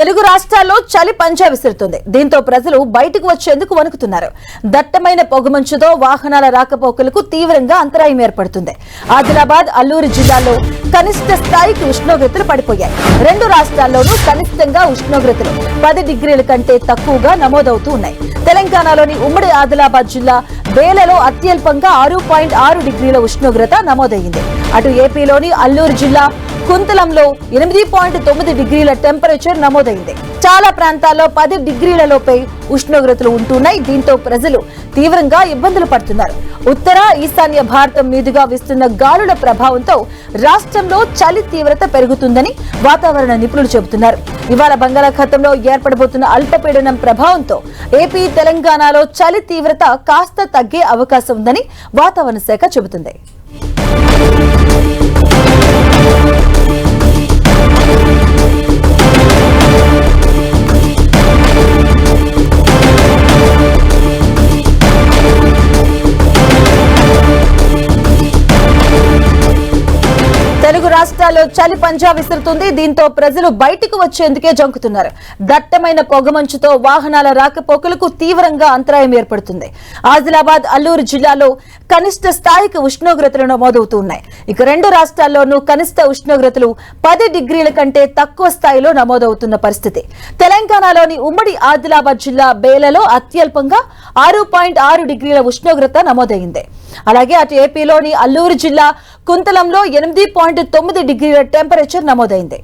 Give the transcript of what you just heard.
తెలుగు రాష్ట్రాల్లో చలి పంజా విసురుతుంది. దీంతో ప్రజలు బయటకు వచ్చేందుకు వణుకుతున్నారు. దట్టమైన పొగమంచుతో వాహనాల రాకపోకలకు తీవ్రంగా అంతరాయం ఏర్పడుతుంది. ఆదిలాబాద్, అల్లూరు జిల్లాల్లో కనిష్ట స్థాయికి ఉష్ణోగ్రతలు పడిపోయాయి. రెండు రాష్ట్రాల్లోనూ కనిష్టంగా ఉష్ణోగ్రతలు 10 డిగ్రీల కంటే తక్కువగా నమోదవుతూ ఉన్నాయి. తెలంగాణలోని ఉమ్మడి ఆదిలాబాద్ జిల్లా బేలలో అత్యల్పంగా 6.6 డిగ్రీల ఉష్ణోగ్రత నమోదయ్యింది. అటు ఏపీలోని అల్లూరు జిల్లా కుంతలంలో 8.9 డిగ్రీల టెంపరేచర్ నమోదైంది. చాలా ప్రాంతాల్లో 10 డిగ్రీల లోపే ఉష్ణోగ్రతలు ఉంటున్నాయి. దీంతో ప్రజలు తీవ్రంగా ఇబ్బందులు పడుతున్నారు. ఉత్తర ఈశాన్య భారతం మీదుగా వీస్తున్న గాలుల ప్రభావంతో రాష్ట్రంలో చలి తీవ్రత పెరుగుతుందని వాతావరణ నిపుణులు చెబుతున్నారు. ఇవాళ బంగాళాఖాతంలో ఏర్పడబోతున్న అల్పపీడనం ప్రభావంతో ఏపీ, తెలంగాణలో చలి తీవ్రత కాస్త తగ్గే అవకాశం ఉందని వాతావరణ శాఖ చెబుతుంది. తెలుగు రాష్ట్రాల్లో చలి పంజా విసురుతుంది. దీంతో ప్రజలు బయటకు వచ్చేందుకే జంకుతున్నారు. దట్టమైన పొగమంచుతో వాహనాల రాకపోకలకు తీవ్రంగా అంతరాయం ఏర్పడుతుంది. ఆదిలాబాద్, అల్లూరు జిల్లాలో కనిష్ట స్థాయికి ఉష్ణోగ్రతలు నమోదవుతున్నాయి. ఇక రెండు రాష్ట్రాల్లోనూ కనిష్ట ఉష్ణోగ్రతలు 10 డిగ్రీల కంటే తక్కువ స్థాయిలో నమోదవుతున్న పరిస్థితి. తెలంగాణలోని ఉమ్మడి ఆదిలాబాద్ జిల్లా బేలలో అత్యల్పంగా 6.6 డిగ్రీల ఉష్ణోగ్రత నమోదైంది. అలాగే అటు ఏపీలోని అల్లూరు జిల్లా కుంతలంలో 8.9 డిగ్రీల టెంపరేచర్ నమోదైంది.